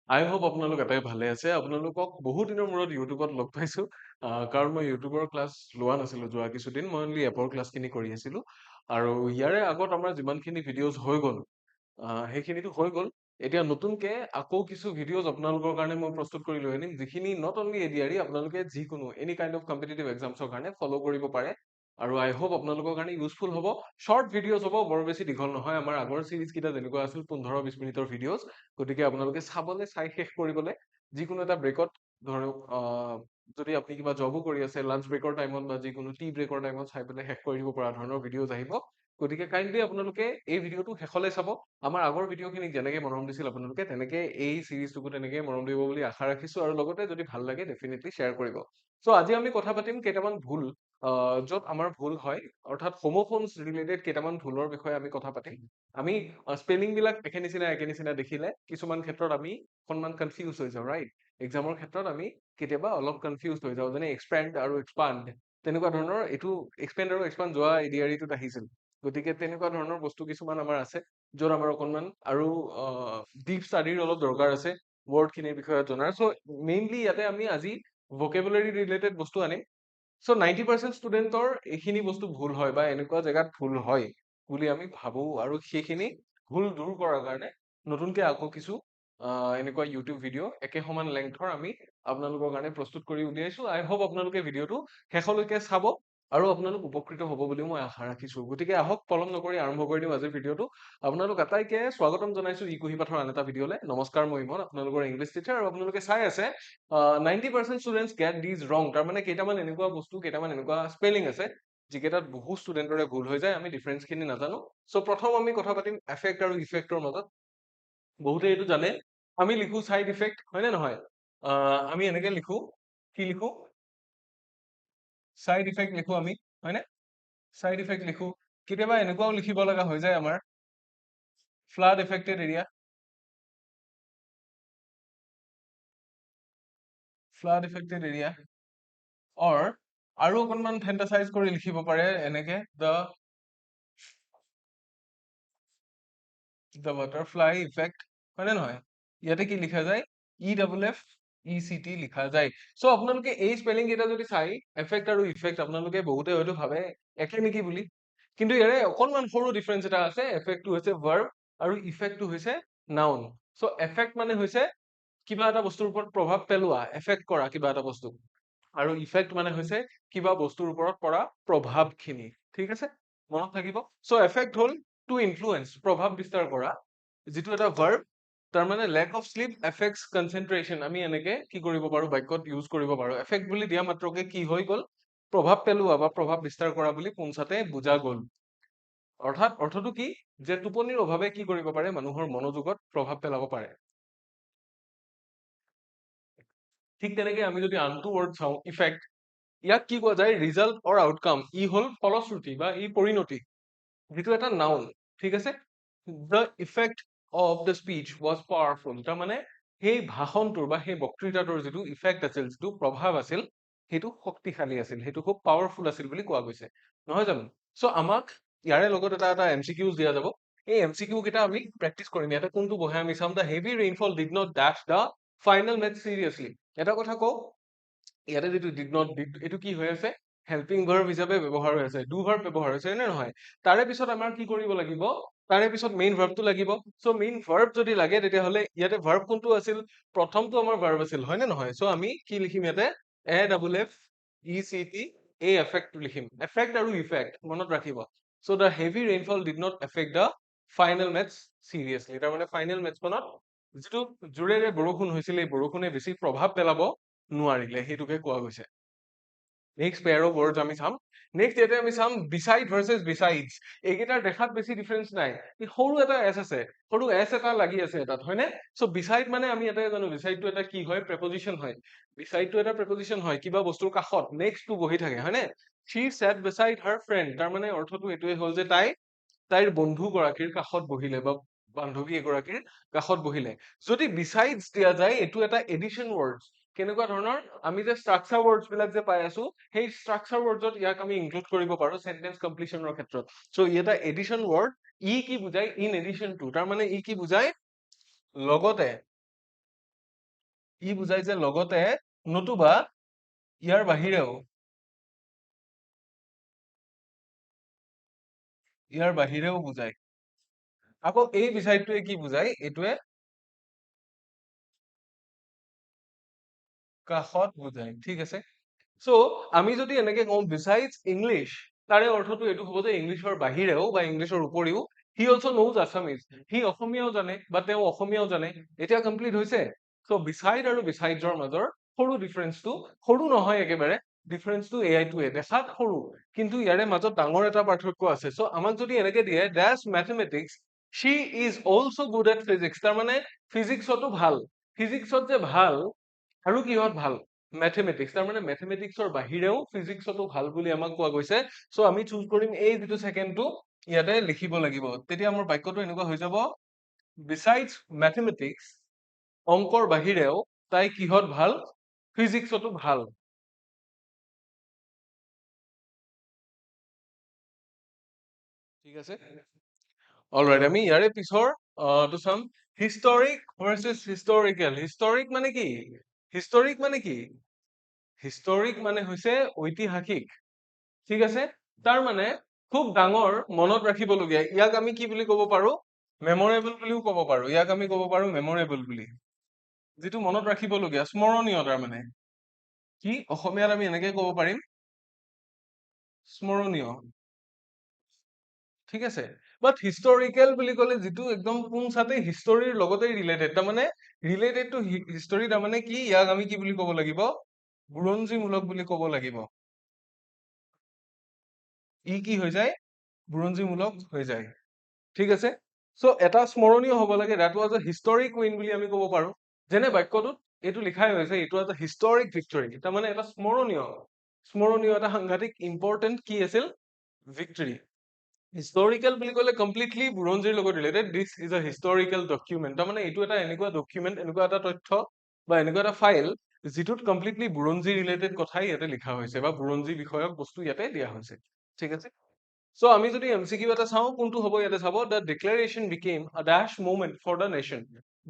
আই hope আপোনালোক এটাই ভালে আছে। আপোনালোকক বহু দিনৰ মূৰত ইউটিউবত লগ পাইছো। কাৰণ মই ইউটিউবৰ ক্লাছ লোৱা নাছিলো যোৱা কিছুদিন। মই অনলি এপৰ ক্লাছখিনি কৰি আছিলো। আৰু ইয়াৰে আগত আমাৰ যিমানখিনি ভিডিঅ'জ হৈ গ'ল, সেইখিনিতো হৈ গ'ল। এতিয়া নতুনকে আকৌ কিছু ভিডিঅ'জ আপোনালোকৰ কাৰণে মই প্ৰস্তুত কৰি লৈ আনিম, যিখিনি নট অনলি এডিআৰই আপোনালোকে যিকোনো এনি কাইণ্ড অফ কম্পিটিটিভ এক্সামছৰ কাৰণে ফ'ল' কৰিব পাৰে। আৰু আই হোপ আপোনালোকৰ কাৰণে ইউজফুল হ'ব। শ্বৰ্ট ভিডিঅ'জ হ'ব, বৰ বেছি দীঘল নহয়। আমাৰ আগৰ চিৰিজ কেইটা যেনেকুৱা আছিল 15-20 মিনিটৰ ভিডিঅ'জ। গতিকে আপোনালোকে চাই শেষ কৰিবলৈ যিকোনো এটা ব্ৰেকত, ধৰক যদি আপুনি কিবা জবো কৰি আছে, লাঞ্চ ব্ৰেকৰ টাইমত বা যিকোনো টি ব্ৰেকৰ টাইমত চাই পেলাই শেষ কৰি দিব পৰা ধৰণৰ ভিডিঅ'জ আহিব। গতিকে কাইণ্ডলি আপোনালোকে এই ভিডিঅ'টো শেষলৈ চাব। আমাৰ আগৰ ভিডিঅ'খিনিক যেনেকে মৰম দিছিল আপোনালোকে, তেনেকে এই চিৰিজটোকো তেনেকে মৰম দিব বুলি আশা ৰাখিছো। আৰু লগতে যদি ভাল লাগে ডেফিনেটলি শ্বেয়াৰ কৰিব। চ' আজি আমি কথা পাতিম কেইটামান ভুল, য'ত আমাৰ ভুল হয়, অৰ্থাৎ হোমোফোনছ ৰিলেটেড কেইটামান ভুলৰ বিষয়ে আমি কথা পাতিম। আমি স্পেলিং বিলাক একে নিচিনা দেখিলে কিছুমান ক্ষেত্ৰত আমি অকণমান কনফিউজ হৈ যাওঁ, ৰাইট? এক্সামৰ ক্ষেত্ৰত আমি কেতিয়াবা অলপ কনফিউজ হৈ যাওঁ, যেনে এক্সপেণ্ড আৰু এক্সপাণ্ড। তেনেকুৱা ধৰণৰ এইটো এক্সপেণ্ড আৰু এক্সপাণ্ড যোৱা এডিআৰইটোত আহিছিল। গতিকে তেনেকুৱা ধৰণৰ বস্তু কিছুমান আমাৰ আছে, য'ত আমাৰ অকণমান আৰু ডিপ ষ্টাডিৰ অলপ দৰকাৰ আছে ৱৰ্ডখিনিৰ বিষয়ে জনাৰ। চ' মেইনলি ইয়াতে আমি আজি ভকেবুলাৰী ৰিলেটেড বস্তু আনিম। চ' 90% ষ্টুডেণ্টৰ এইখিনি বস্তু ভুল হয় বা এনেকুৱা জেগাত ভুল হয় বুলি আমি ভাবো। আৰু সেইখিনি ভুল দূৰ কৰাৰ কাৰণে নতুনকে আকৌ কিছু এনেকুৱা ইউটিউব ভিডিঅ' একে সমান লেংথৰ আমি আপোনালোকৰ কাৰণে প্ৰস্তুত কৰি উলিয়াইছো। আই হোপ আপোনালোকে ভিডিঅ'টো শেষলৈকে চাব আৰু আপোনালোক উপকৃত হ'ব বুলিও মই আশা ৰাখিছো। গতিকে আহক পলম নকৰি আৰম্ভ কৰি দিওঁ আজিৰ ভিডিঅ'টো। আপোনালোক আটাইকে স্বাগতম জনাইছো ই কুঁহি পাঠৰ আন এটা ভিডিঅ'লে। নমস্কাৰ, মই ইমন, আপোনালোকৰ ইংলিছ টিচাৰ। আৰু আপোনালোকে চাই আছে 90% ষ্টুডেণ্টছ গেট দিজ ৰং। তাৰমানে কেইটামান এনেকুৱা বস্তু, কেইটামান এনেকুৱা স্পেলিং আছে যিকেইটাত বহু ষ্টুডেণ্টৰে ভুল হৈ যায়, আমি ডিফাৰেঞ্চখিনি নাজানো। চ' প্ৰথম আমি কথা পাতিম এফেক্ট আৰু ইফেক্টৰ মাজত। বহুতে এইটো জানে, আমি লিখো চাইড ইফেক্ট, হয়নে নহয়? আমি এনেকে লিখো, কি লিখো? চাইড ইফেক্ট লিখো আমি, হয়নে? চাইড ইফেক্ট লিখো। কেতিয়াবা এনেকুৱাও লিখিব লগা হৈ যায় আমাৰ flood affected area, flood affected area. Or আৰু অকণমান ফেণ্টাচাইজ কৰি লিখিব পাৰে এনেকে দ্য বাটাৰফ্লাই ইফেক্ট, হয়নে নহয়? ইয়াতে কি লিখা যায়? EFFECT লিখা যায়। চ' আপোনালোকে এই স্পেলিং কেইটা যদি চাই, এফেক্ট আৰু ইফেক্ট, আপোনালোকে বহুতে হয়তো ভাবে একে নেকি বুলি। কিন্তু ইয়াৰে অকণমান সৰু ডিফাৰেঞ্চ এটা আছে। এফেক্টটো হৈছে ভাৰ্ব আৰু ইফেক্টটো হৈছে নাউন। চ' এফেক্ট মানে হৈছে কিবা এটা বস্তুৰ ওপৰত প্ৰভাৱ পেলোৱা, এফেক্ট কৰা কিবা এটা বস্তু। আৰু ইফেক্ট মানে হৈছে কিবা বস্তুৰ ওপৰত পৰা প্ৰভাৱখিনি। ঠিক আছে, মনত থাকিব। চ' এফেক্ট হ'ল টু ইনফ্লুৱেঞ্চ, প্ৰভাৱ বিস্তাৰ কৰা, যিটো এটা ভাৰ্ব। তাৰমানে lack of sleep effects concentration, আমি এনেকে কি কৰিব পাৰো, বাক্যত ইউজ কৰিব পাৰো। এফেক্ট বুলি দিয়া মাত্ৰকে কি হৈ গ'ল? প্ৰভাৱ পেলোৱা বা প্ৰভাৱ বিস্তাৰ কৰা বুলি পোনছাতে বুজা গ'ল। অৰ্থাৎ অৰ্থটো কি? যে টোপনিৰ অভাৱে কি কৰিব পাৰে? মানুহৰ মনোযোগত প্ৰভাৱ পেলাব পাৰে। ঠিক তেনেকে আমি যদি আনটো ৱৰ্ড চাওঁ, ইফেক্ট, ইয়াক কি কোৱা যায়? ৰিজাল্ট অৰ আউটকাম। ই হ'ল ফলশ্ৰুতি বা ই পৰিণতি, যিটো এটা নাউন। ঠিক আছে, the effect of the speech was powerful. তাৰমানে সেই ভাষণটোৰ বা সেই বক্তৃতাটোৰ যিটো ইফেক্ট আছিল, যিটো প্ৰভাৱ আছিল, সেইটো শক্তিশালী আছিল, সেইটো খুব পাৱাৰফুল আছিল বুলি কোৱা গৈছে, নহয় জানো? চ' আমাক ইয়াৰে লগত এটা এটা MCQs দিয়া যাব। এই MCQ কেইটা আমি প্ৰেক্টিচ কৰিম। ইয়াতে কোনটো বহে আমি চাম। The heavy rainfall did not ডেশ দ্য ফাইনেল মেথ চিৰিয়াছলি। এটা কথা কওঁ, ইয়াতে যিটো ডিড নট, এইটো কি হৈ আছে? হেল্পিং ভাৰ্ব হিচাপে ব্যৱহাৰ হৈ আছে, ডু ভাৰ্ব ব্যৱহাৰ হৈছে, নে নহয়? তাৰে পিছত আমাৰ কি কৰিব লাগিব? তাৰে পিছত মেইন ভাৰ্বটো লাগিব। চ' মেইন ভাৰ্ব যদি লাগে, তেতিয়াহ'লে ইয়াতে ভাৰ্ব কোনটো আছিল? প্ৰথমটো আমাৰ ভাৰ্ব আছিল, হয় নে নহয়? চ' আমি কি লিখিম ইয়াতে? AFFECT, এই এফেক্টটো লিখিম। এফেক্ট আৰু ইফেক্ট মনত ৰাখিব। So' the heavy rainfall did not effect the final maths seriously. তাৰমানে ফাইনেল মেথছখনত যিটো জোৰেৰে বৰষুণ হৈছিল, এই বৰষুণে বেছি প্ৰভাৱ পেলাব নোৱাৰিলে, সেইটোকে কোৱা গৈছে। নেক্সট পেয়াৰ অফ ৱৰ্ডছ আমি চাম। নেক্সট ইয়াতে আমি চাম বিচাইড ভাৰ্চেছ বিচাইডছ। এইকেইটাৰ দেখাত বেছি ডিফাৰেঞ্চ নাই। সৰু এটা এছ আছে, সৰু এছ এটা লাগি আছে এটাত, হয়নে? চ' বিচাইড মানে আমি এটাই জানো, বিচাইডটো এটা কি হয়? প্ৰেপজিশ্যন হয়। বিচাইডটো এটা প্ৰেপজিশ্যন হয়, কিবা বস্তুৰ কাষত নেক্সটটো বহি থাকে, হয়নে? শ্বি চেট বিচাইড হাৰ ফ্ৰেণ্ড, তাৰমানে অৰ্থটো এইটোৱে হ'ল যে তাইৰ বন্ধু গৰাকীৰ কাষত বহিলে বা বান্ধৱী এগৰাকীৰ কাষত বহিলে। যদি বিচাইডছ দিয়া যায়, এইটো এটা এডিশ্যন ৱৰ্ডছ। কেনেকুৱা ধৰণৰ? আমি যে ষ্ট্ৰাকচাৰ ৱৰ্ডছ বিলাক যে পাই আছো, সেই ষ্ট্ৰাকচাৰ ৱৰ্ডছত ইয়াক আমি ইনক্লুড কৰিব পাৰো চেন্টেন্স কমপ্লিশ্যনৰ ক্ষেত্ৰত। চ' ই এটা এডিশ্যন ৱৰ্ড। ই কি বুজায়? In addition to. তাৰমানে ই কি বুজায়? লগতে ই বুজাই যে লগতে নতুবা ইয়াৰ বাহিৰেও বুজায়। আকৌ এই বিচাইডটোৱে কি বুজায়? এইটোৱে কাষত বুজায়, ঠিক আছে? চ' আমি যদি এনেকে কওঁ বিচাইডছ ইংলিছ, তাৰে অৰ্থটো এইটো হ'ব যে ইংলিছৰ বাহিৰেও বা ইংলিছৰ উপৰিও হি অলছ' নোজ আছামিজ, সি অসমীয়াও জানে বা তেওঁ অসমীয়াও জানে। এতিয়া কমপ্লিট হৈছে। চ' বিচাইড আৰু বিচাইডছৰ মাজৰ সৰু ডিফাৰেন্সটো, সৰু নহয় একেবাৰে, ডিফাৰেন্সটো এইটোৱে, দেখাত সৰু কিন্তু ইয়াৰে মাজত ডাঙৰ এটা পাৰ্থক্য আছে। চ' আমাক যদি এনেকে দিয়ে dash mathematics she is also' good at physics, তাৰমানে ফিজিক্সতো ভাল, ফিজিক্সত যে ভাল আৰু কিহত ভাল? মেথমেটিক্স, তাৰমানে মেথমেটিক্সৰ বাহিৰেও ফিজিক্সতো ভাল বুলি আমাক কোৱা গৈছে। চ' আমি চুজ কৰিম এই যিটো ছেকেণ্ডটো ইয়াতে লিখিব লাগিব। তেতিয়া আমাৰ বাক্যটো এনেকুৱা হৈ যাব, বিচাইডছ মেথমেটিক্স, অংকৰ বাহিৰেও তাই কিহত ভাল? ফিজিক্সতো ভাল। ঠিক আছে, অলৰাইট, আমি ইয়াৰে পিছৰ টো চাম, হিষ্টৰিক ভাৰ্চেছ হিষ্টৰিকেল। হিষ্টৰিক মানে কি? হিষ্টৰিক মানে কি? হিষ্টৰিক মানে হৈছে ঐতিহাসিক, ঠিক আছে? তাৰ মানে খুব ডাঙৰ, মনত ৰাখিবলগীয়া। ইয়াক আমি কি বুলি ক'ব পাৰো? মেমৰেবল বুলিও ক'ব পাৰো। ইয়াক আমি ক'ব পাৰো মেমৰেবল বুলি, যিটো মনত ৰাখিবলগীয়া, স্মৰণীয়। তাৰমানে কি অসমীয়াত আমি এনেকে ক'ব পাৰিম, স্মৰণীয়, ঠিক আছে? বাট হিষ্টৰিকেল বুলি ক'লে যিটো একদম পোনছাতে হিষ্টৰীৰ লগতে ৰিলেটেড, তাৰমানে ৰিলেটেড টু হিষ্টৰী, তাৰমানে কি ইয়াক আমি কি বুলি ক'ব লাগিব? বুৰঞ্জীমূলক বুলি ক'ব লাগিব। ই কি হৈ যায়? বুৰঞ্জীমূলক হৈ যায়, ঠিক আছে? চ' এটা স্মৰণীয় হ'ব লাগে, that was a historic win বুলি আমি ক'ব পাৰো। যেনে বাক্যটোত এইটো লিখাই হৈছে, এইটো এটা হিষ্টৰিক ভিক্টৰী, তাৰমানে এটা স্মৰণীয়, স্মৰণীয় এটা সাংঘাতিক ইম্পৰ্টেণ্ট কি আছিল? ভিক্টৰী। হিষ্টৰিকেল বুলি ক'লে কমপ্লিটলি বুৰঞ্জীৰ লগত related, this is a historical document, তাৰমানে এইটো এটা এনেকুৱা ডকুমেণ্ট, এনেকুৱা এটা তথ্য বা এনেকুৱা এটা ফাইল যিটোত কমপ্লিটলি বুৰঞ্জী ৰিলেটেড কথাই ইয়াতে লিখা হৈছে বা বুৰঞ্জী বিষয়ক বস্তু ইয়াতে দিয়া হৈছে, ঠিক আছে? চ' আমি যদি MCQ এটা চাওঁ, কোনটো হ'ব ইয়াতে চাব, the declaration became a dash movement for the nation.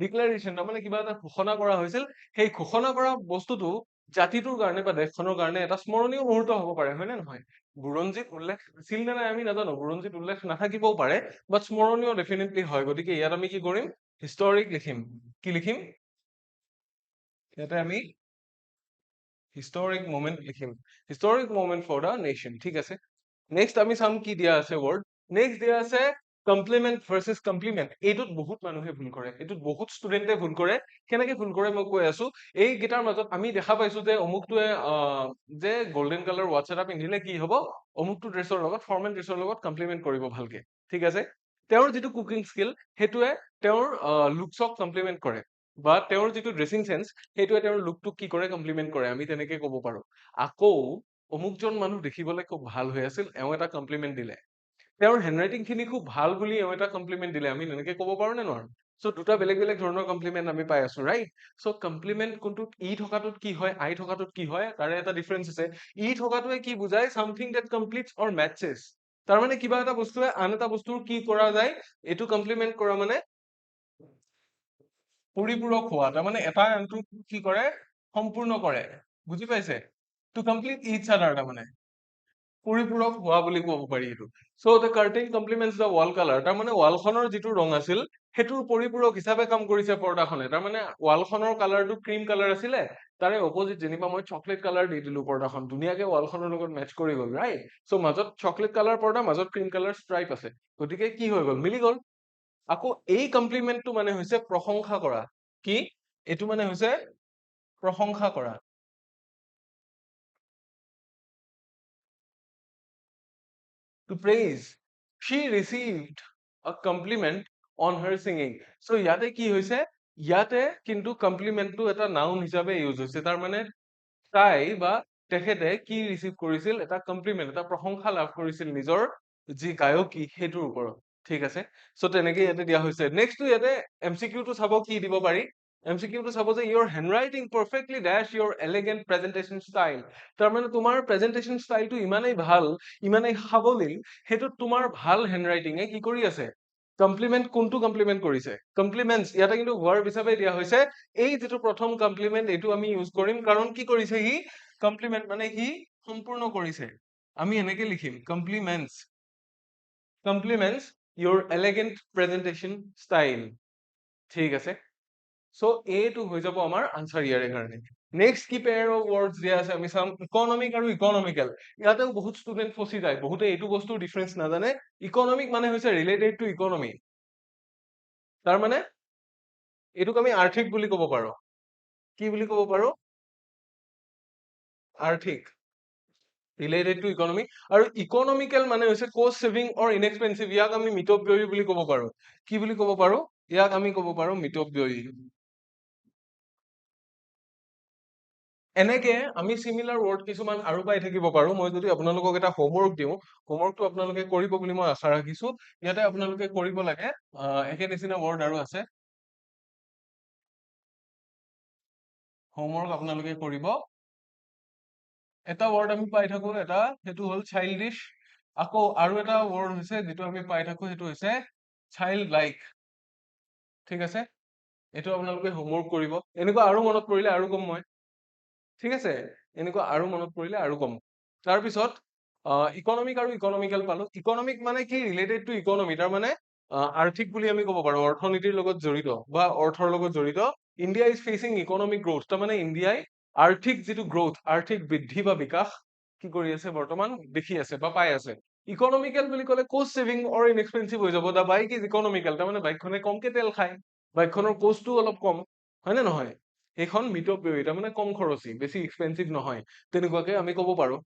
Declaration তাৰমানে কিবা এটা ঘোষণা কৰা হৈছিল, সেই ঘোষণা কৰা বস্তুটো জাতিটোৰ কাৰণে বা দেশখনৰ কাৰণে এটা স্মৰণীয় মুহূৰ্ত হ'ব পাৰে, হয় নে নহয়? বুৰঞ্জীত উল্লেখ আছিল নে নাই আমি নাজানো, বুৰঞ্জীত উল্লেখ নাথাকিবও পাৰে, বাট স্মৰণীয় ডেফিনেটলি হয়। গতিকে ইয়াত আমি কি কৰিম? হিষ্টৰিক লিখিম। কি লিখিম? ইয়াতে আমি হিষ্টৰিক মোমেন্ট লিখিম, historic moment for the nation, ঠিক আছে? নেক্সট আমি চাম কি দিয়া আছে ৱৰ্ড। নেক্সট দিয়া আছে কমপ্লিমেন্ট ভাৰ্চেছ কমপ্লিমেন্ট। এইটোত বহুত মানুহে ভুল কৰে, এইটোত বহুত ষ্টুডেণ্টে ভুল কৰে। কেনেকে ভুল কৰে মই কৈ আছো। এইকেইটাৰ মাজত আমি দেখা পাইছো যে অমুকটোৱে যে গল্ডেন কালাৰ ৱাটছ এটা পিন্ধিলে কি হ'ব? অমুকটো ড্ৰেছৰ লগত, ফৰ্মেল ড্ৰেছৰ লগত কমপ্লিমেন্ট কৰিব ভালকে, ঠিক আছে? তেওঁৰ যিটো কুকিং স্কিল, সেইটোৱে তেওঁৰ লুকছক কমপ্লিমেন্ট কৰে, বা তেওঁৰ যিটো ড্ৰেছিং চেন্স, সেইটোৱে তেওঁৰ লুকটোক কি কৰে? কমপ্লিমেন্ট কৰে, আমি তেনেকে ক'ব পাৰো। আকৌ অমুকজন মানুহ দেখিবলৈ খুব ভাল হৈ আছিল, এওঁ এটা কমপ্লিমেন্ট দিলে। তেওঁৰ হেণ্ডৰাইটিং খিনি খুব ভাল বুলি এওঁ এটা কমপ্লিমেন্ট দিলে, আমি তেনেকে ক'ব পাৰো নে নোৱাৰো? চ' দুটা বেলেগ বেলেগ ধৰণৰ কমপ্লিমেন্ট আমি পাই আছো, ৰাইট? চ' কমপ্লিমেন্ট কোনটোত ই থকাটোত কি হয়, আই থকাটোত কি হয়, তাৰে এটা ডিফাৰেন্স আছে। ই থকাটোৱে কি বুজায়? চামথিং দেট কমপ্লিটছ অৰ মেটচেছ, তাৰমানে কিবা এটা বস্তুৱে আন এটা বস্তুৰ কি কৰা যায়, এইটো কমপ্লিমেন্ট কৰা মানে পৰিপূৰক হোৱা, তাৰমানে এটা আনটো কি কৰে? সম্পূৰ্ণ কৰে, বুজি পাইছে? টু কমপ্লিট ইচ আদাৰ, তাৰমানে পৰিপূৰক হোৱা বুলি ক'ব পাৰি এইটো। So' the curtain complements the wall colour, তাৰমানে ৱালখনৰ যিটো ৰং আছিল, সেইটোৰ পৰিপূৰক হিচাপে কাম কৰিছে পৰ্দাখনে। তাৰমানে ৱালখনৰ কালাৰটো ক্ৰীম কালাৰ আছিলে, তাৰে অপজিট যেনিবা মই চকলেট কালাৰ দি দিলো, পৰ্দাখন ধুনীয়াকে ৱালখনৰ লগত মেচ কৰি গ'ল, ৰাইট? চ' মাজত চকলেট কালাৰ পৰ্দা, মাজত ক্ৰীম কালাৰ ষ্ট্ৰাইপ আছে, গতিকে কি হৈ গ'ল? মিলি গ'ল। আকৌ এই কমপ্লিমেন্টটো মানে হৈছে প্ৰশংসা কৰা। কি? এইটো মানে হৈছে প্ৰশংসা কৰা। To praise. She received a compliment on her singing. So ইয়াতে কি হৈছে? ইয়াতে কিন্তু কমপ্লিমেন্টটো এটা নাউন হিচাপে ইউজ হৈছে, তাৰ মানে তাই বা তেখেতে কি ৰিচিভ কৰিছিল? এটা কমপ্লিমেন্ট, এটা প্ৰশংসা লাভ কৰিছিল নিজৰ যি গায়কী সেইটোৰ ওপৰত, ঠিক আছে? চ' তেনেকে ইয়াতে দিয়া হৈছে। নেক্সটটো ইয়াতে MCQ টো চাব, কি দিব পাৰি? MCQ টো চাব যে your handwriting perfectly dash your elegant presentation style, তাৰমানে তোমাৰ প্ৰেজেন্টেশন ষ্টাইলটো ইমানেই ভাল, ইমানেই সাৱলীল, সেইটোত তোমাৰ ভাল হেণ্ডৰাইটিঙে কি কৰি আছে? কমপ্লিমেন্ট কোনটো কমপ্লিমেন্ট কৰিছে কমপ্লিমেন্টছ ইয়াতে কিন্তু ভাৰ্ব হিচাপে দিয়া হৈছে এই যিটো প্ৰথম কমপ্লিমেন্ট এইটো আমি ইউজ কৰিম কাৰণ কি কৰিছে সি কমপ্লিমেন্ট মানে সি সম্পূৰ্ণ কৰিছে আমি এনেকে লিখিম কমপ্লিমেন্টছ your elegant presentation style ঠিক আছে সো এইটো হৈ যাব আমাৰ আনসাৰ ইয়াৰে কাৰণে নেক্সট কি পেয়াৰ অফ ওয়াৰ্ডস দিয়া আছে আমি চাম ইকনমিক আৰু ইকনমিক্যাল ইয়াতেও বহুত ষ্টুডেন্ট ফচি যায় বহুতে এইটো বস্তুৰ ডিফাৰেন্স নাজানে ইকনমিক মানে হৈছে ৰিলেটেড টু ইকনমি তাৰ মানে এইটোক আমি আৰ্থিক বুলি ক'ব পাৰো কি বুলি ক'ব পাৰো আৰ্থিক ৰিলেটেড টু ইকনমি আৰু ইকনমিক্যাল মানে হৈছে কষ্ট সেভিং অৰ ইনএক্সপেন্সিভ ইয়াক আমি মিতব্যয়ী বুলি ক'ব পাৰো কি বুলি ক'ব পাৰো ইয়াক আমি ক'ব পাৰো মিতব্যয়ী এনেকে আমি সিমিলাৰ ওয়াৰ্ড কিছুমান আৰু পাই থাকিব পাৰো মই যদি আপোনালোকক এটা হোমৱৰ্ক দিও হোমৱৰ্কটো আপোনালোকে কৰিব বুলি মই আশা ৰাখিছো ইয়াতে আপোনালোকে কৰিব লাগে একে নিচিনা ওয়াৰ্ড আৰু আছে হোমৱৰ্ক আপোনালোকে কৰিব এটা ওয়াৰ্ড আমি পাই থাকো এটা হেতু হল চাইল্ডিশ আকৌ আৰু এটা ওয়ার্ড হৈছে যেটো আমি পাই থাকো হেতু হৈছে চাইল্ড লাইক ঠিক আছে এটো আপোনালোকে হোমৱৰ্ক কৰিব এনেকুৱা আৰু মনত পৰিলে আৰু কম মই ঠিক আছে এনেকুৱা আৰু মনত পৰিলে আৰু কম তাৰ পিছত ইকনমিক আৰু ইকনমিক্যাল পালো ইকনমিক মানে কি ৰিলেটেড টু ইকনমি তাৰ মানে আৰ্থিক বুলি আমি ক'ব পাৰো অৰ্থনীতিৰ লগত জড়িত বা অৰ্থৰ লগত জড়িত India is fetching economic growth তাৰ মানে ইণ্ডিয়াই আৰ্থিক যিটো গ্ৰোথ আৰ্থিক বৃদ্ধি বা বিকাশ কি কৰি আছে বৰ্তমান দেখি আছে বা পাই আছে ইকনমিক্যাল বুলি ক'লে কষ্ট সেভিং অৰ ইনএক্সপেন্সিভ হৈ যাব দা বাইক ইজ ইকনমিক্যাল তাৰ মানে বাইকখনে কমকে তেল খায় বাইকখনৰ কষ্টটো অলপ কম হয় নে নহয় এইখন মিতব্যয়ী তাৰ মানে কম খৰচী বেছি এক্সপেন্সিভ নহয় তেনেকুৱাকে আমি ক'ব পাৰো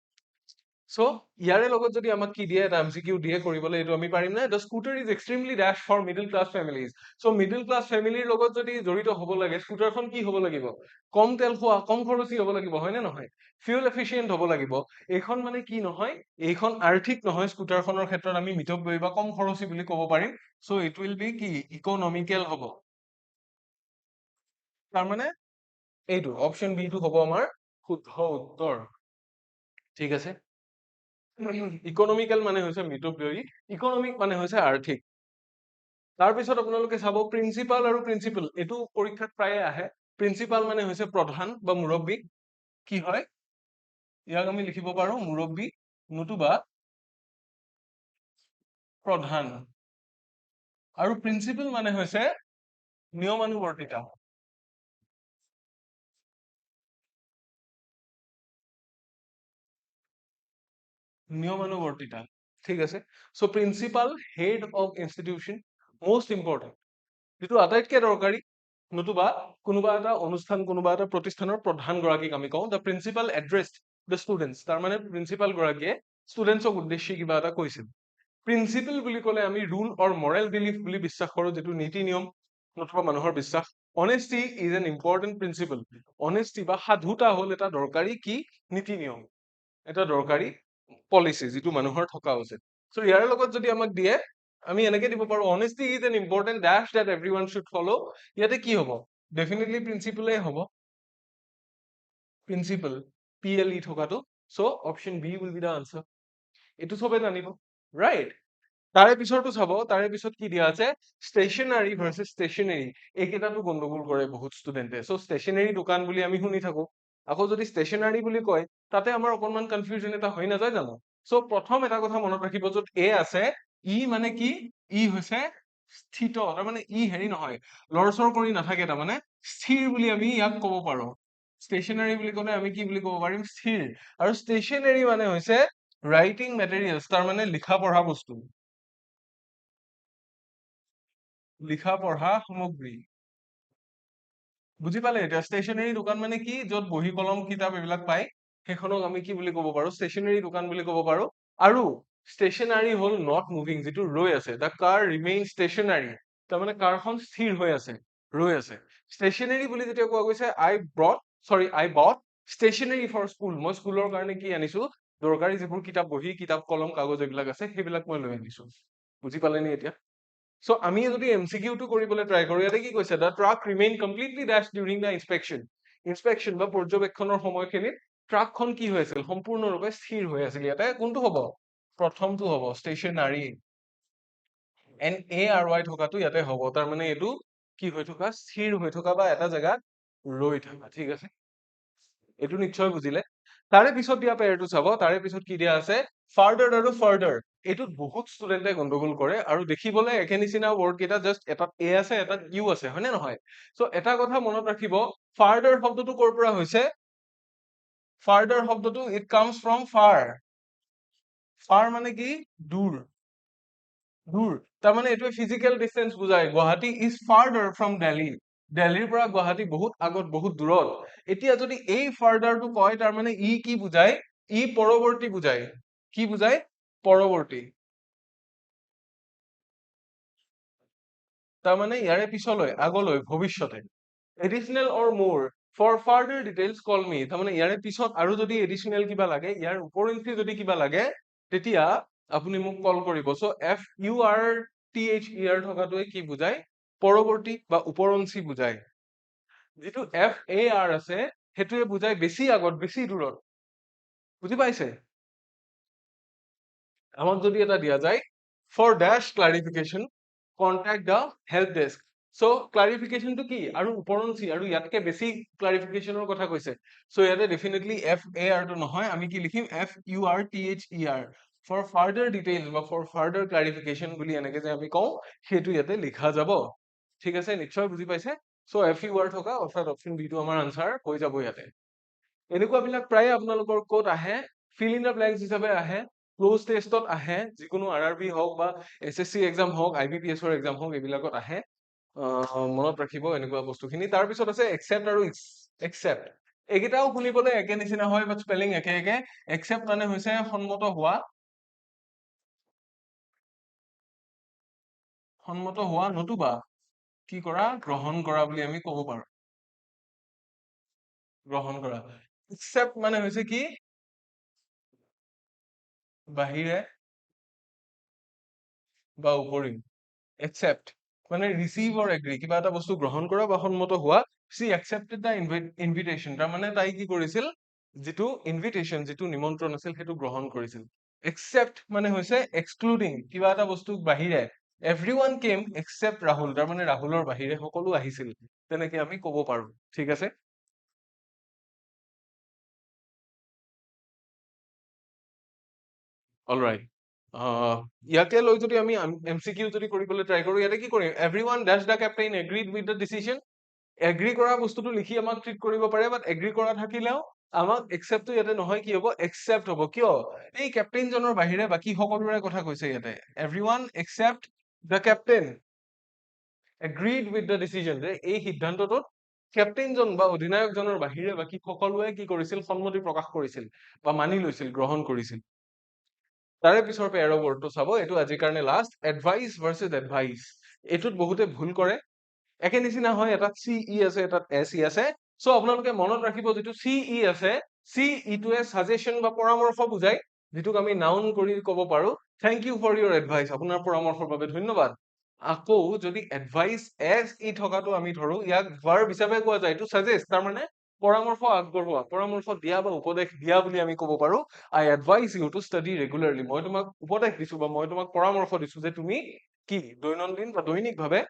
সো ইয়াৰে লগত যদি আমাক কি দিয়ে এটা এমসিকিউ দিয়ে কৰিবলৈ এইটো আমি পাৰিম না the scooter is extremely dash for middle class families so middle class ফেমিলিৰ লগত যদি জড়িত হ'ব লাগে স্কুটাৰখন কি হ'ব লাগিব কম তেল খোৱা কম খৰচী হ'ব লাগিব হয় নে নহয় ফিউল এফিচিয়েন্ট হ'ব লাগিব এইখন মানে কি নহয় এইখন আৰ্থিক নহয় স্কুটাৰখনৰ ক্ষেত্ৰত আমি মিতব্যয়ী বা কম খৰচী বুলি ক'ব পাৰিম সো ইট উইল বি কি ইকনমিক্যাল হ'ব তাৰ মানে এইটো অপশন বি টো হ'ব আমাৰ শুদ্ধ উত্তৰ ঠিক আছে ইকনমিক্যাল মানে হৈছে মিতব্যয়ী ইকনমিক মানে হৈছে আৰ্থিক তাৰপিছত আপোনালোকে চাব প্ৰিন্সিপাল আৰু প্ৰিন্সিপল এইটো পৰীক্ষাত প্ৰায়ে আহে প্ৰিন্সিপাল মানে হৈছে প্ৰধান বা মুৰব্বী কি হয় ইয়াক আমি লিখিব পাৰো মুৰব্বী নতুবা প্ৰধান আৰু প্ৰিন্সিপল মানে হৈছে নিয়মানুবৰ্তিতা নিয়মানুবৰ্তিতা ঠিক আছে so principal head of institution most important যিটো আটাইতকৈ দৰকাৰী নতুবা কোনোবা এটা অনুষ্ঠান কোনোবা এটা প্ৰতিষ্ঠানৰ প্ৰধান গৰাকীক আমি কওঁ দ্য প্ৰিন্সিপাল এড্ৰেছড দ্য ষ্টুডেণ্টছ তাৰ মানে প্ৰিন্সিপাল গৰাকীয়ে ষ্টুডেণ্টছক উদ্দেশ্যি কিবা এটা কৈছিল প্ৰিন্সিপল বুলি ক'লে আমি ৰুল অৰ মৰেল বিলিফ বুলি বিশ্বাস কৰো যিটো নীতি নিয়ম নতুবা মানুহৰ বিশ্বাস অনেষ্টি ইজ এন ইম্পৰ্টেণ্ট প্ৰিন্সিপল অনেষ্টি বা সাধুতা হ'ল এটা দৰকাৰী কি নীতি নিয়ম এটা দৰকাৰী পলিচি যিটো মানুহৰ থকা উচিত সো ইয়াৰ লগত যদি আমাক দিয়ে আমি এনেকে দিব পাৰো honesty is an important dash that everyone should follow ইয়াতে কি হ'ব ডেফিনেটলি প্ৰিন্সিপলে হ'ব প্ৰিন্সিপল PLE থকাটো so option B will be the answer এইটো সবে জানিব ৰাইট তাৰে পিছৰটো চাব তাৰে পিছত কি দিয়া আছে ষ্টেচনাৰী ভাৰ্চেছ ষ্টেচনাৰী এইকেইটাটো গণ্ডগোল কৰে বহুত ষ্টুডেণ্টে সো ষ্টেচনাৰী দোকান বুলি আমি শুনি থাকো আকৌ যদি ষ্টেচনাৰী বুলি কয় তাতে আমাৰ অকণমান কনফিউজন এটা হৈ নাযায় জানো সো প্ৰথম এটা কথা মনত ৰাখিব য'ত এ আছে ই মানে কি ই হৈছে স্থিত তাৰ মানে ই হেৰি নহয় লৰচৰ কৰি নাথাকে তাৰ মানে স্থিৰ বুলি আমি ইয়াক ক'ব পাৰো ষ্টেচনাৰী বুলি ক'লে আমি কি বুলি ক'ব পাৰিম স্থিৰ আৰু ষ্টেচনাৰী মানে হৈছে ৰাইটিং মেটেৰিয়েলছ তাৰ মানে লিখা পঢ়া বস্তু লিখা পঢ়া সামগ্ৰী বুজি পালে এতিয়া ষ্টেচনাৰী দোকান মানে কি য'ত বহী কলম কিতাপ এইবিলাক পায় সেইখনক আমি কি বুলি ক'ব পাৰো ষ্টেচনাৰী দোকান বুলি ক'ব পাৰো আৰু ষ্টেচনাৰী হ'ল নট মুভিং যিটো ৰৈ আছে দ্য কাৰ ৰিমেইন ষ্টেচনাৰী তাৰমানে কাৰখন স্থিৰ হৈ আছে ৰৈ আছে ষ্টেচনাৰী বুলি যেতিয়া কোৱা গৈছে I bought stationery for school মই স্কুলৰ কাৰণে কি আনিছো দৰকাৰী যিবোৰ কিতাপ বহী কিতাপ কলম কাগজ এইবিলাক আছে সেইবিলাক মই লৈ আনিছো বুজি পালেনে এতিয়া সো আমি যদি এমসিকিউটো কৰিবলৈ ট্ৰাই কৰো ইয়াতে কি কৈছে the track remain completely dash during the inspection বা পৰ্যবেক্ষণৰ সময়খিনিত ট্ৰাকখন কি হৈ আছিল সম্পূৰ্ণৰূপে স্থিৰ হৈ আছিল ইয়াতে কোনটো হ'ব প্ৰথমটো হ'ব ষ্টেচনাৰী NARY থকাটো ইয়াতে হ'ব তাৰমানে এইটো কি হৈ থকা স্থিৰ হৈ থকা বা এটা জেগাত ৰৈ থকা ঠিক আছে এইটো নিশ্চয় বুজিলে তাৰে পিছত দিয়া পেয়াৰটো চাব তাৰে পিছত কি দিয়া আছে ফাৰ্দাৰ আৰু ফাৰ্দাৰ এইটোত বহুত ষ্টুডেণ্টে গণ্ডগোল কৰে আৰু দেখিবলৈ একে নিচিনা ৱৰ্ড কেইটা জাষ্ট এটাত এ আছে এটাত ইউ আছে হয়নে নহয় সো এটা কথা মনত ৰাখিব ফাৰ্দাৰ শব্দটো ক'ৰ পৰা হৈছে ফাৰ্দাৰ শব্দটো ইট কামছ ফ্ৰম ফাৰ মানে কি দূৰ দূৰ তাৰমানে এইটোৱে ফিজিকেল ডিষ্টেন্স বুজায় Guwahati is further from Delhi দিল্লীৰ পৰা গুৱাহাটী বহুত আগত বহুত দূৰত এতিয়া যদি এই ফাৰ্দাৰটো কয় তাৰমানে ই কি বুজায় ই পৰৱৰ্তী বুজায় কি বুজায় পৰৱৰ্তী তাৰমানে ইয়াৰে পিছলৈ আগলৈ ভৱিষ্যতে এডিশনেল অৰ মোৰ ফৰ ফাৰ্দাৰ ডিটেইলছ কল মি তাৰমানে ইয়াৰে পিছত আৰু যদি এডিশনেল কিবা লাগে ইয়াৰ উপৰিঞ্চি যদি কিবা লাগে তেতিয়া আপুনি মোক কল কৰিব সো FURTHER থকাটোৱে কি বুজায় পৰৱৰ্তী বা উপৰঞ্চি বুজায় যিটো FAR আছে সেইটোৱে বুজায় বেছি আগত বেছি দূৰত বুজি পাইছে আমাক যদি এটা দিয়া যায় for dash clarification contact the help desk so ক্লাৰিফিকেশ্যনটো কি আৰু উপৰঞ্চি আৰু ইয়াতকে বেছি ক্লাৰিফিকেশ্যনৰ কথা কৈছে সো ইয়াতে ডেফিনেটলি FAR টো নহয় আমি কি লিখিম FURTHER ফৰ ফাৰ্দাৰ ডিটেইলছ বা ফৰ ফাৰ্দাৰ ক্লাৰিফিকেশ্যন বুলি এনেকে যে আমি কওঁ সেইটো ইয়াতে লিখা যাব ঠিক আছে নিশ্চয় বুজি পাইছে সো FUR থকা অৰ্থাৎ অপচন বি টো আমাৰ আনসাৰ হৈ যাব ইয়াতে এনেকুৱা বিলাক প্ৰায় আপোনালোকৰ ক'ত আহে ফিল ইন দ্য ব্ল্যাঙ্কছ হিচাপে আহে ক্লোজ টেষ্টত আহে যিকোনো RRB হওক বা SSC এক্সাম হওক IBPS ৰ এক্সাম হওক এইবিলাকত আহে মনত ৰাখিব এনেকুৱা বস্তুখিনি তাৰ পিছত আছে একসেপ্ট আৰু একসেপ্ট এইকেইটাও শুনিবলৈ একে নিচিনা হয় বাট স্পেলিং একে একে একসেপ্ট মানে হৈছে সন্মত হোৱা নতুবা কি কৰা গ্ৰহণ কৰা বুলি আমি ক'ব পাৰো গ্ৰহণ কৰা একসেপ্ট মানে হৈছে কি বাহিৰে বা উপৰি একসেপ্ট মানে ৰিচিভ অৰ এগ্ৰি কিবা এটা বস্তু গ্ৰহণ কৰা বা সন্মত হোৱা সি একসেপ্টেড দ্য ইনভিটেশ্যন তাৰমানে তাই কি কৰিছিল যিটো ইনভিটেশ্যন যিটো নিমন্ত্ৰণ আছিল সেইটো গ্ৰহণ কৰিছিল একসেপ্ট মানে হৈছে এক্সক্লুডিং কিবা এটা বস্তু বাহিৰে এভৰিওৱান কেম এক্সেপ্ট ৰাহুল তাৰমানে ৰাহুলৰ বাহিৰে সকলো আহিছিল তেনেকে আমি ক'ব পাৰো ঠিক আছে অলৰাইট ইয়াকে লৈ যদি আমি MCQ যদি কৰিবলৈ ট্ৰাই কৰো ইয়াতে কি কৰিম everyone dash the captain agreed with the decision agree কৰা বস্তুটো লিখি আমাক ট্ৰিট কৰিব পাৰে বাট এগ্ৰি কৰা থাকিলেও আমাক একসেপ্টটো ইয়াতে নহয় কি হ'ব একসেপ্ট হ'ব কিয় এই কেপ্টেইনজনৰ বাহিৰে বাকী সকলোৰে কথা কৈছে ইয়াতে everyone except the captain agreed with the decision যে এই সিদ্ধান্তটোত কেপ্টেইনজন বা অধিনায়কজনৰ বাহিৰে বাকী সকলোৱে কি কৰিছিল সন্মতি প্ৰকাশ কৰিছিল বা মানি লৈছিল গ্ৰহণ কৰিছিল তাৰে পিছৰ পেয়াৰৰ ৱৰ্ডটো চাব এইটো আজিৰ কাৰণে লাষ্ট এডভাইচ ভাৰ্চেছ এডভাইচ এইটোত বহুতে ভুল কৰে একে নিচিনা হয় এটাত CE আছে এটাত SE আছে সো আপোনালোকে মনত ৰাখিব যিটো CE আছে CE টোৱে সাজেশন বা পৰামৰ্শ বুজায় যিটোক আমি নাউন কৰি ক'ব পাৰো thank you for your advice আপোনাৰ পৰামৰ্শৰ বাবে ধন্যবাদ আকৌ যদি এডভাইচ SE থকাটো আমি ধৰো ইয়াক ভাৰ্ব হিচাপে কোৱা যায় এইটো সাজেষ্ট তাৰমানে পৰামৰ্শ আগবঢ়োৱা পৰামৰ্শ দিয়া বা উপদেশ দিয়া বুলি আমি ক'ব পাৰো I advise you to study regularly মই তোমাক উপদেশ দিছো বা মই তোমাক পৰামৰ্শ দিছো যে তুমি কি দৈনন্দিন বা দৈনিকভাৱে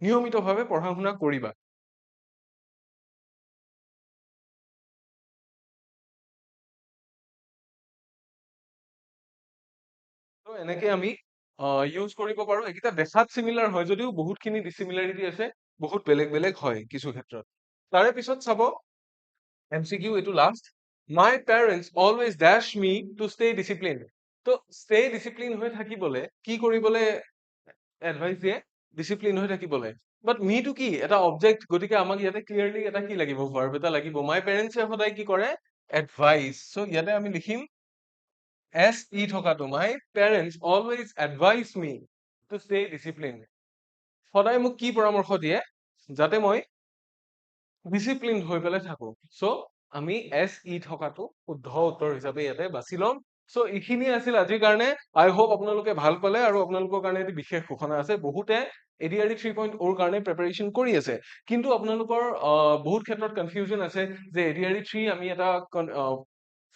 নিয়মিতভাৱে পঢ়া শুনা কৰিবা তো এনেকে আমি ইউজ কৰিব পাৰো এইকেইটা দেখাত সিমিলাৰ হয় যদিও বহুতখিনি ডিসিমিলাৰিটি আছে বহুত বেলেগ বেলেগ হয় কিছু ক্ষেত্ৰত তাৰে পিছত চাব MCQ এইটো last my parents always dash me to stay discipline তো ষ্টে ডিসিপ্লিন হৈ থাকিবলৈ কি কৰিবলৈ এডভাইচ দিয়ে ডিসিপ্লিন হৈ থাকিবলৈ বাট মিটো কি এটা অবজেক্ট গতিকে আমাক ইয়াতে ক্লিয়াৰলি এটা কি লাগিব ভাৰ্ব এটা লাগিব মাই পেৰেণ্টছে সদায় কি কৰে এডভাইচ সো ইয়াতে আমি লিখিম SE থকাটো my parents always advise me to stay discipline সদায় মোক কি পৰামৰ্শ দিয়ে যাতে মই ডিসিপ্লিন হৈ পেলাই থাকো সো আমি SE থকাটো শুদ্ধ উত্তৰ হিচাপে ইয়াতে বাছি ল'ম সো এইখিনি আছিল আজিৰ কাৰণে আই হোপ আপোনালোকে ভাল পালে আৰু আপোনালোকৰ কাৰণে এটি বিশেষ ঘোষণা আছে বহুতে ADRE 3.0 কাৰণে প্ৰিপাৰেচন কৰি আছে কিন্তু আপোনালোকৰ বহুত ক্ষেত্ৰত কনফিউজন আছে যে ADRE 3 আমি এটা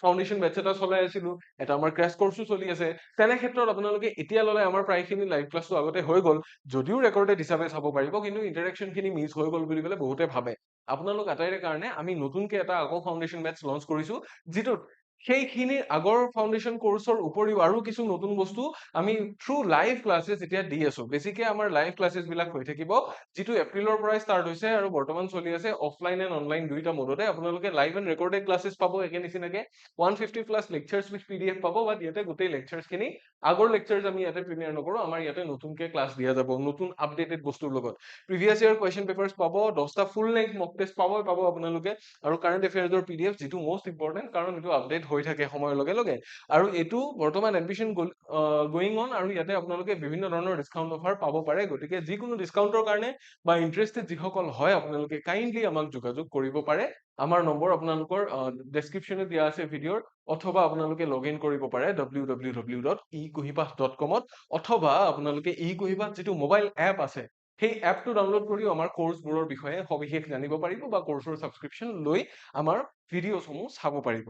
ফাউণ্ডেশ্যন বেটচ এটা চলাই আছিলো, এটা আমাৰ ক্ৰেছ কৰ্চো চলি আছে। তেনে ক্ষেত্ৰত আপোনালোকে এতিয়া ল'লে আমাৰ প্ৰায়খিনি লাইভ ক্লাছটো আগতে হৈ গ'ল, যদিও ৰেকৰ্ডেড হিচাপে চাব পাৰিব, কিন্তু ইণ্টাৰেকশ্যনখিনি মিছ হৈ গ'ল বুলি পেলাই বহুতে ভাবে। আপোনালোক আটাইৰে কাৰণে আমি নতুনকে এটা আকৌ ফাউণ্ডেশ্যন বেটচ লঞ্চ কৰিছো, যিটোত সেইখিনি আগৰ ফাউণ্ডেশ্যন কৰ্চৰ উপৰিও আৰু কিছু নতুন বস্তু আমি থ্ৰু লাইভ ক্লাছেছ এতিয়া দি আছো। বেছিকে আমাৰ লাইভ ক্লাছেছ বিলাক হৈ থাকিব, যিটো এপ্ৰিলৰ পৰাই ষ্টাৰ্ট হৈছে আৰু বৰ্তমান চলি আছে অফলাইন এণ্ড অনলাইন দুইটা মোডতে। আপোনালোকে লাইভ এণ্ড ৰেকৰ্ডেড ক্লাছেছ পাব একে নিচিনাকে 150 প্লাছ লেকচাৰ্ছ উইথ PDF পাব, বাট ইয়াতে গোটেই লেকচাৰ্ছখিনি আগৰ লেকচাৰ্ছ আমি ইয়াতে প্ৰিমিয়াৰ নকৰো, আমাৰ ইয়াতে নতুনকে ক্লাছ দিয়া যাব নতুন আপডেটেড বস্তুৰ লগত। প্ৰিভিয়াছ ইয়াৰ কুৱেশ্যন পেপাৰ্ছ পাব, 10টা ফুল লেংথ মক টেষ্ট পাব আপোনালোকে, আৰু কাৰেণ্ট এফেয়াৰ্ছৰ PDF, যিটো মষ্ট ইম্পৰ্টেণ্ট, কাৰণ এইটো আপডেট হৈ থাকে সময়ৰ লগে লগে। আৰু এইটো বৰ্তমান এডমিশ্যন গোয়িং অন, আৰু ইয়াতে আপোনালোকে বিভিন্ন ধৰণৰ ডিছকাউণ্ট অফাৰ পাব পাৰে। গতিকে যিকোনো ডিছকাউণ্টৰ কাৰণে বা ইণ্টাৰেষ্টেড যিসকল হয়, আপোনালোকে কাইণ্ডলি আমাক যোগাযোগ কৰিব পাৰে। আমাৰ নম্বৰ আপোনালোকৰ ডেছক্ৰিপশ্যনত দিয়া আছে ভিডিঅ'ৰ, অথবা আপোনালোকে লগ ইন কৰিব পাৰে www.ecohipath.com ত, অথবা আপোনালোকে ecohipath যিটো মোবাইল এপ আছে, সেই এপটো ডাউনলোড কৰিও আমাৰ কৰ্চবোৰৰ বিষয়ে সবিশেষ জানিব পাৰিব, বা কৰ্চৰ ছাবস্ক্ৰিপশ্যন লৈ আমাৰ ভিডিঅ'সমূহ চাব পাৰিব।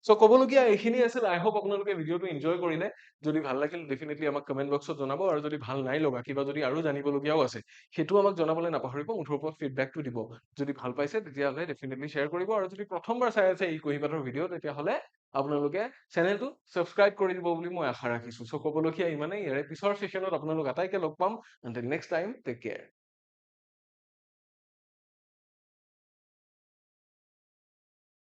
চ' ক'বলগীয়া এইখিনি আছিল। আই হোপ আপোনালোকে ভিডিঅ'টো এনজয় কৰিলে। যদি ভাল লাগিল ডেফিনেটলি আমাক কমেণ্ট বক্সত জনাব, আৰু যদি ভাল নাই লগা, কিবা যদি আৰু জানিবলগীয়াও আছে, সেইটোও আমাক জনাবলৈ নাপাহৰিব, মুঠৰ ওপৰত ফিডবেকটো দিব। যদি ভাল পাইছে তেতিয়াহ'লে ডেফিনেটলি শ্বেয়াৰ কৰিব, আৰু যদি প্ৰথমবাৰ চাই আছে এই কুহিপাতৰ ভিডিঅ' তেতিয়াহ'লে আপোনালোকে চেনেলটো ছাবস্ক্ৰাইব কৰি দিব বুলি মই আশা ৰাখিছো। চ' ক'বলগীয়া ইমানেই। ইয়াৰে পিছৰ ছেশ্যনত আপোনালোক আটাইকে লগ পাম। Until next time, take care.